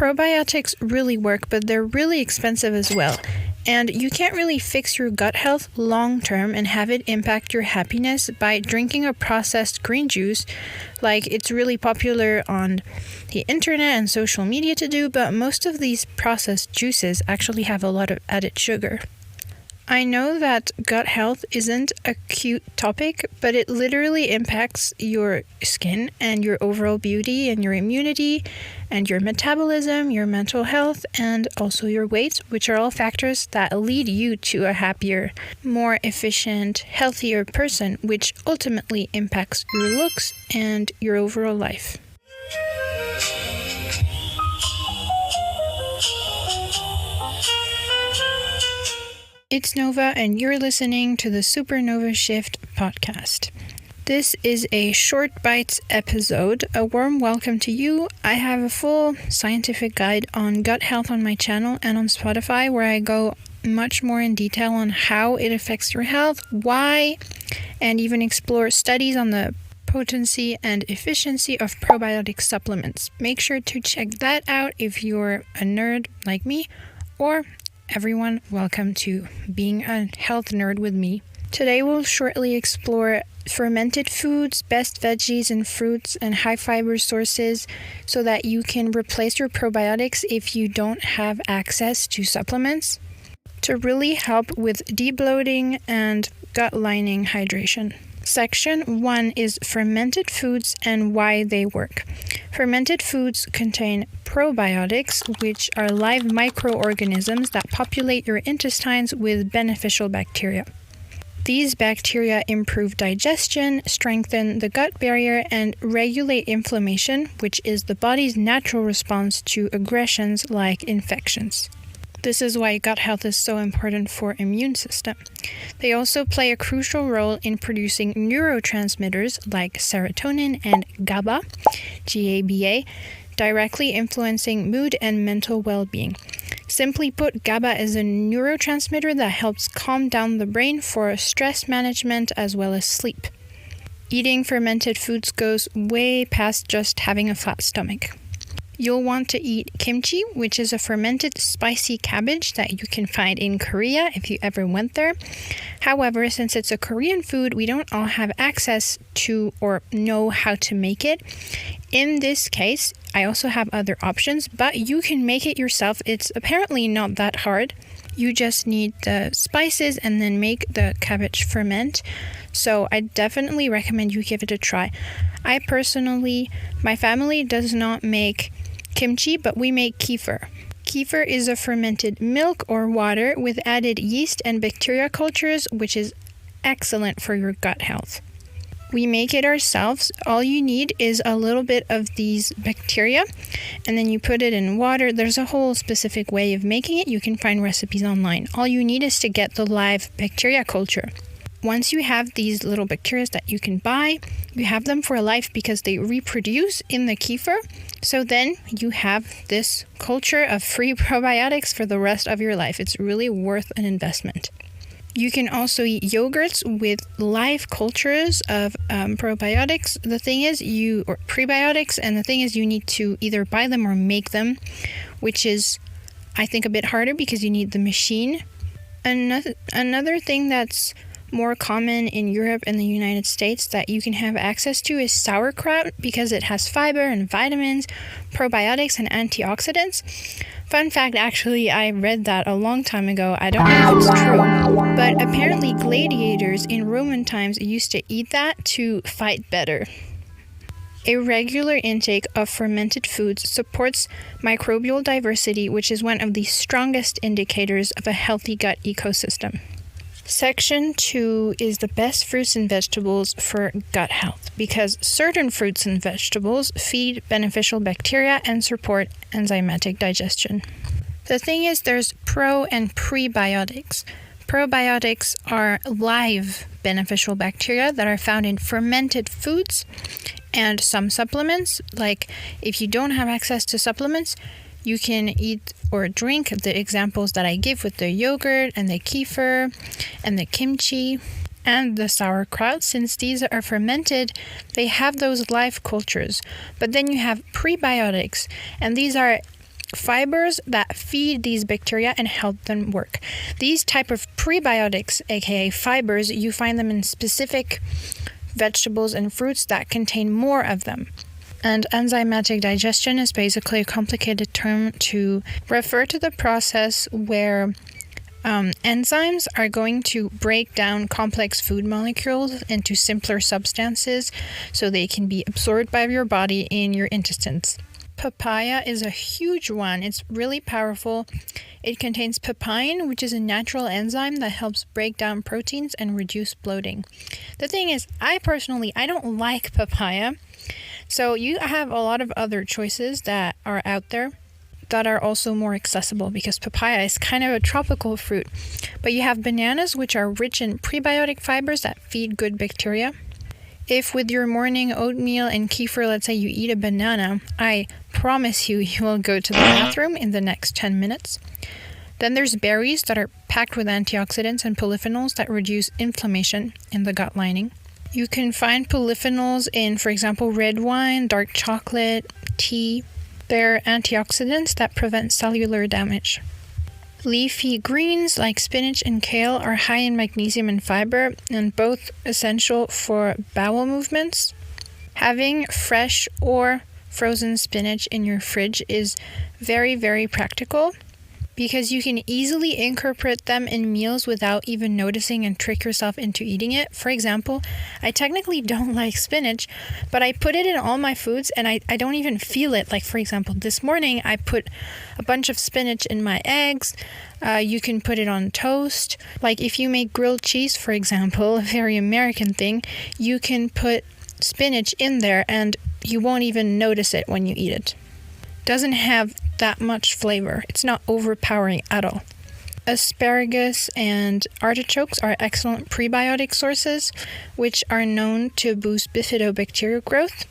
Probiotics really work, but they're really expensive as well. And you can't really fix your gut health long term and have it impact your happiness by drinking a processed green juice, like it's really popular on the internet and social media to do, but most of these processed juices actually have a lot of added sugar. I know that gut health isn't a cute topic, but it literally impacts your skin and your overall beauty and your immunity and your metabolism, your mental health, and also your weight, which are all factors that lead you to a happier, more efficient, healthier person, which ultimately impacts your looks and your overall life. It's Nova, and you're listening to the Supernova Shift podcast. This is a short bites episode. A warm welcome to you. I have a full scientific guide on gut health on my channel and on Spotify, where I go much more in detail on how it affects your health, why, and even explore studies on the potency and efficiency of probiotic supplements. Make sure to check that out if you're a nerd like me, or everyone, welcome to being a health nerd with me. Today we'll shortly explore fermented foods, best veggies and fruits, and high fiber sources so that you can replace your probiotics if you don't have access to supplements to really help with debloating and gut lining hydration. Section 1 is fermented foods and why they work. Fermented foods contain probiotics, which are live microorganisms that populate your intestines with beneficial bacteria. These bacteria improve digestion, strengthen the gut barrier, and regulate inflammation, which is the body's natural response to aggressions like infections. This is why gut health is so important for immune system. They also play a crucial role in producing neurotransmitters like serotonin and GABA, GABA, directly influencing mood and mental well-being. Simply put, GABA is a neurotransmitter that helps calm down the brain for stress management as well as sleep. Eating fermented foods goes way past just having a flat stomach. You'll want to eat kimchi, which is a fermented spicy cabbage that you can find in Korea if you ever went there. However, since it's a Korean food, we don't all have access to or know how to make it. In this case, I also have other options, but you can make it yourself. It's apparently not that hard. You just need the spices and then make the cabbage ferment. So I definitely recommend you give it a try. My family does not make kimchi, but we make kefir. Kefir is a fermented milk or water with added yeast and bacteria cultures, which is excellent for your gut health. We make it ourselves. All you need is a little bit of these bacteria, and then you put it in water. There's a whole specific way of making it. You can find recipes online. All you need is to get the live bacteria culture. Once you have these little bacteria that you can buy, you have them for life because they reproduce in the kefir. So then you have this culture of free probiotics for the rest of your life. It's really worth an investment. You can also eat yogurts with live cultures of probiotics. The thing is, or prebiotics, and the thing is you need to either buy them or make them, which is, I think, a bit harder because you need the machine. Another thing that's more common in Europe and the United States that you can have access to is sauerkraut because it has fiber and vitamins, probiotics, and antioxidants. Fun fact, actually, I read that a long time ago. I don't know if it's true, but apparently gladiators in Roman times used to eat that to fight better. A regular intake of fermented foods supports microbial diversity, which is one of the strongest indicators of a healthy gut ecosystem. Section 2 is the best fruits and vegetables for gut health because certain fruits and vegetables feed beneficial bacteria and support enzymatic digestion. The thing is, there's pro and prebiotics. Probiotics are live beneficial bacteria that are found in fermented foods and some supplements. Like if you don't have access to supplements, you can eat or drink the examples that I give with the yogurt and the kefir and the kimchi and the sauerkraut. Since these are fermented, they have those live cultures. But then you have prebiotics, and these are fibers that feed these bacteria and help them work. These type of prebiotics, aka fibers, you find them in specific vegetables and fruits that contain more of them. And enzymatic digestion is basically a complicated term to refer to the process where enzymes are going to break down complex food molecules into simpler substances so they can be absorbed by your body in your intestines. Papaya is a huge one. It's really powerful. It contains papain, which is a natural enzyme that helps break down proteins and reduce bloating. The thing is, I don't like papaya. So you have a lot of other choices that are out there that are also more accessible because papaya is kind of a tropical fruit. But you have bananas, which are rich in prebiotic fibers that feed good bacteria. If with your morning oatmeal and kefir, let's say you eat a banana, I promise you will go to the bathroom in the next 10 minutes. Then there's berries that are packed with antioxidants and polyphenols that reduce inflammation in the gut lining. You can find polyphenols in, for example, red wine, dark chocolate, tea. They're antioxidants that prevent cellular damage. Leafy greens like spinach and kale are high in magnesium and fiber, and both essential for bowel movements. Having fresh or frozen spinach in your fridge is very, very practical because you can easily incorporate them in meals without even noticing and trick yourself into eating it. For example, I technically don't like spinach, but I put it in all my foods and I don't even feel it. Like, for example, this morning I put a bunch of spinach in my eggs. You can put it on toast. Like if you make grilled cheese, for example, a very American thing, you can put spinach in there and you won't even notice it when you eat it. Doesn't have that much flavor. It's not overpowering at all. Asparagus and artichokes are excellent prebiotic sources, which are known to boost bifidobacterial growth,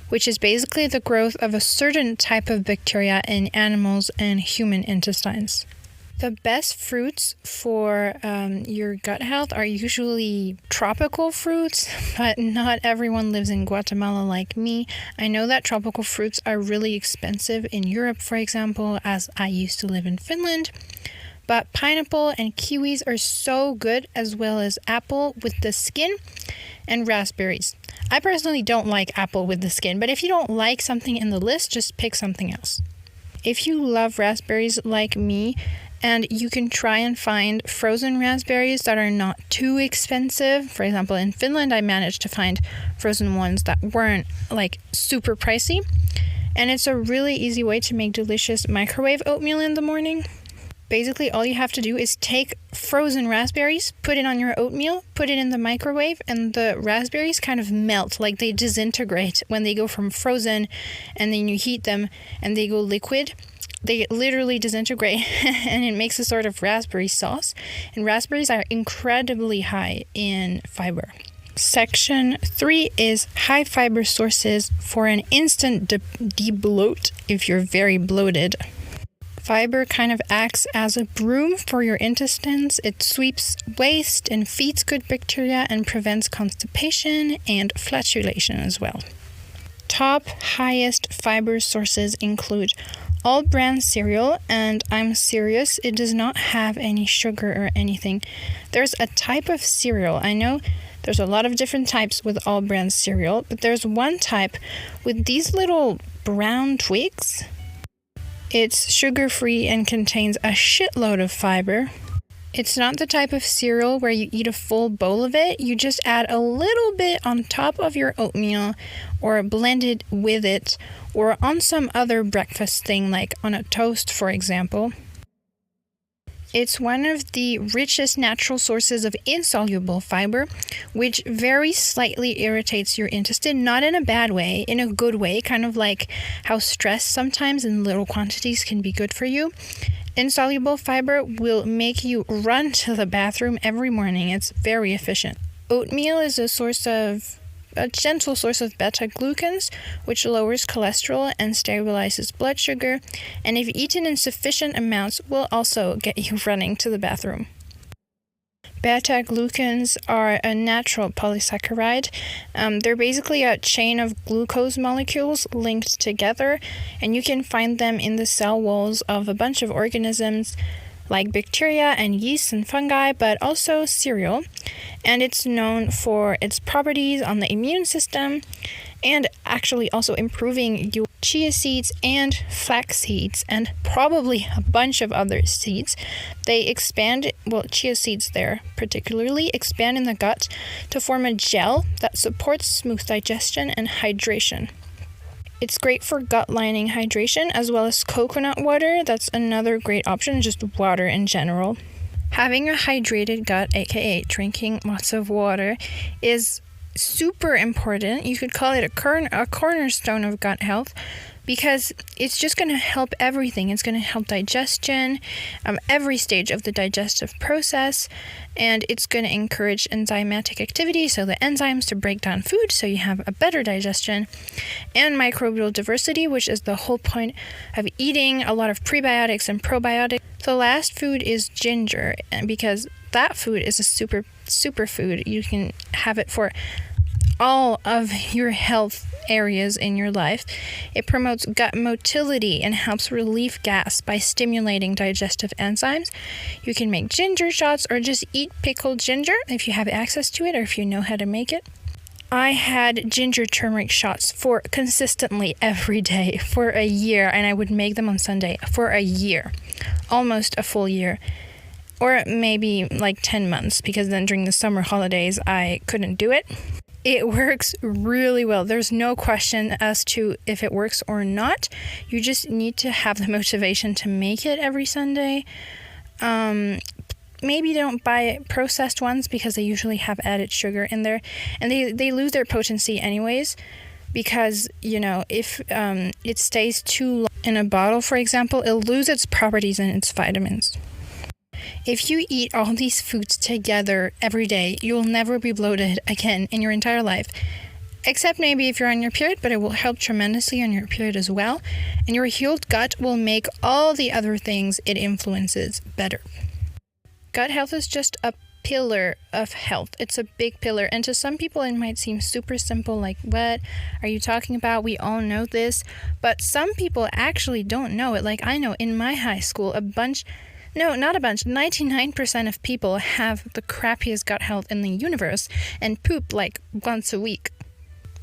which is basically the growth of a certain type of bacteria in animals and human intestines. The best fruits for your gut health are usually tropical fruits, but not everyone lives in Guatemala like me. I know that tropical fruits are really expensive in Europe, for example, as I used to live in Finland. But pineapple and kiwis are so good, as well as apple with the skin and raspberries. I personally don't like apple with the skin, but if you don't like something in the list, just pick something else. If you love raspberries like me, and you can try and find frozen raspberries that are not too expensive. For example, in Finland, I managed to find frozen ones that weren't like super pricey. And it's a really easy way to make delicious microwave oatmeal in the morning. Basically, all you have to do is take frozen raspberries, put it on your oatmeal, put it in the microwave, and the raspberries kind of melt, like they disintegrate when they go from frozen, and then you heat them and they go liquid. They literally disintegrate and it makes a sort of raspberry sauce. And raspberries are incredibly high in fiber. Section 3 is high fiber sources for an instant de-bloat if you're very bloated. Fiber kind of acts as a broom for your intestines. It sweeps waste and feeds good bacteria and prevents constipation and flatulation as well. Top highest fiber sources include all brand cereal, and I'm serious, it does not have any sugar or anything. There's a type of cereal. I know there's a lot of different types with all brand cereal, but there's one type with these little brown twigs. It's sugar-free and contains a shitload of fiber. It's not the type of cereal where you eat a full bowl of it. You just add a little bit on top of your oatmeal or blend it with it or on some other breakfast thing like on a toast, for example. It's one of the richest natural sources of insoluble fiber, which very slightly irritates your intestine, not in a bad way, in a good way, kind of like how stress sometimes in little quantities can be good for you. Insoluble fiber will make you run to the bathroom every morning. It's very efficient. Oatmeal is a gentle source of beta-glucans, which lowers cholesterol and stabilizes blood sugar, and if eaten in sufficient amounts, will also get you running to the bathroom. Beta-glucans are a natural polysaccharide. They're basically a chain of glucose molecules linked together, and you can find them in the cell walls of a bunch of organisms like bacteria and yeast and fungi, but also cereal. And it's known for its properties on the immune system and actually also improving your chia seeds and flax seeds and probably a bunch of other seeds. They expand, chia seeds there particularly, expand in the gut to form a gel that supports smooth digestion and hydration. It's great for gut lining hydration as well as coconut water. That's another great option, just water in general. Having a hydrated gut, aka drinking lots of water, is super important. You could call it a cornerstone of gut health because it's just going to help everything. It's going to help digestion, every stage of the digestive process, and it's going to encourage enzymatic activity, so the enzymes to break down food so you have a better digestion, and microbial diversity, which is the whole point of eating a lot of prebiotics and probiotics. The last food is ginger, because that food is a super food. You can have it for all of your health areas in your life. It promotes gut motility and helps relieve gas by stimulating digestive enzymes. You can make ginger shots or just eat pickled ginger if you have access to it or if you know how to make it. I had ginger turmeric shots for consistently every day for a year, and I would make them on Sunday for a year, almost a full year. Or maybe like 10 months, because then during the summer holidays I couldn't do it. It works really well. There's no question as to if it works or not. You just need to have the motivation to make it every Sunday. Maybe don't buy processed ones because they usually have added sugar in there, and they lose their potency anyways, because, if it stays too long in a bottle, for example, it'll lose its properties and its vitamins. If you eat all these foods together every day, you'll never be bloated again in your entire life. Except maybe if you're on your period, but it will help tremendously on your period as well. And your healed gut will make all the other things it influences better. Gut health is just a pillar of health. It's a big pillar. And to some people, it might seem super simple, like, what are you talking about? We all know this. But some people actually don't know it. Like I know in my high school, 99% of people have the crappiest gut health in the universe and poop like once a week.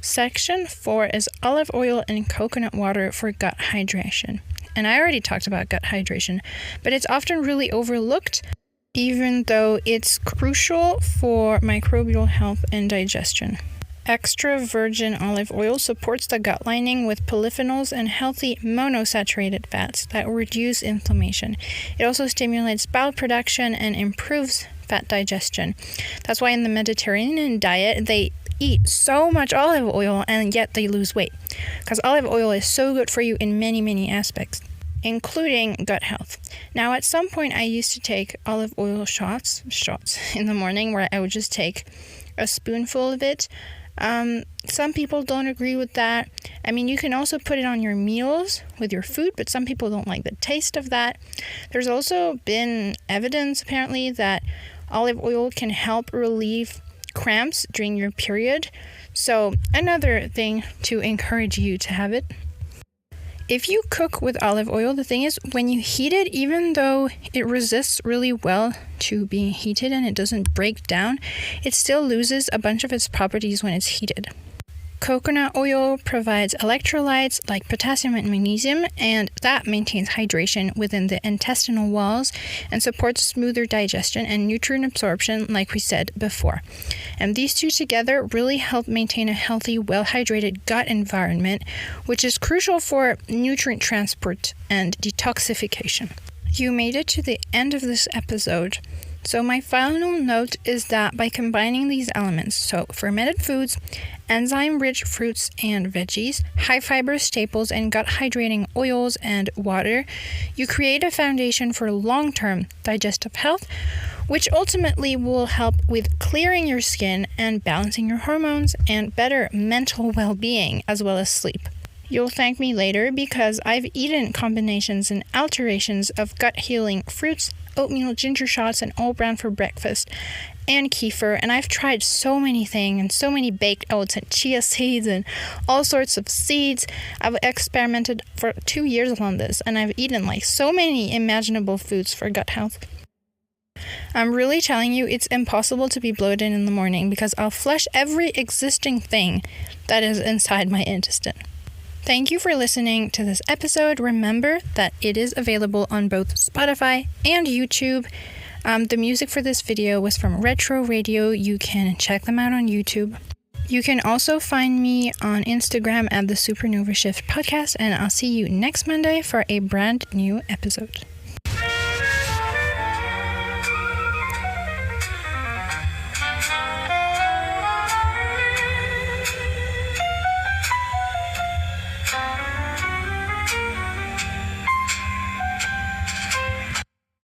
Section 4 is olive oil and coconut water for gut hydration. And I already talked about gut hydration, but it's often really overlooked, even though it's crucial for microbial health and digestion. Extra virgin olive oil supports the gut lining with polyphenols and healthy monosaturated fats that reduce inflammation. It also stimulates bowel production and improves fat digestion. That's why in the Mediterranean diet, they eat so much olive oil and yet they lose weight, because olive oil is so good for you in many, many aspects, including gut health. Now, at some point, I used to take olive oil shots in the morning, where I would just take a spoonful of it. Some people don't agree with that. I mean, you can also put it on your meals with your food, but some people don't like the taste of that. There's also been evidence, apparently, that olive oil can help relieve cramps during your period. So, another thing to encourage you to have it. If you cook with olive oil, the thing is, when you heat it, even though it resists really well to being heated and it doesn't break down, it still loses a bunch of its properties when it's heated. Coconut oil provides electrolytes like potassium and magnesium, and that maintains hydration within the intestinal walls and supports smoother digestion and nutrient absorption, like we said before. And these two together really help maintain a healthy, well-hydrated gut environment, which is crucial for nutrient transport and detoxification. You made it to the end of this episode. So my final note is that by combining these elements, so fermented foods, enzyme-rich fruits and veggies, high-fiber staples, and gut-hydrating oils and water, you create a foundation for long-term digestive health, which ultimately will help with clearing your skin and balancing your hormones and better mental well-being as well as sleep. You'll thank me later because I've eaten combinations and alterations of gut-healing fruits, oatmeal ginger shots, and all bran for breakfast, and kefir, and I've tried so many things and so many baked oats and chia seeds and all sorts of seeds. I've experimented for 2 years on this, and I've eaten like so many imaginable foods for gut health. I'm really telling you, it's impossible to be bloated in the morning because I'll flush every existing thing that is inside my intestine. Thank you for listening to this episode. Remember that it is available on both Spotify and YouTube. The music for this video was from Retro Radio. You can check them out on YouTube. You can also find me on Instagram at the Supernova Shift Podcast, and I'll see you next Monday for a brand new episode.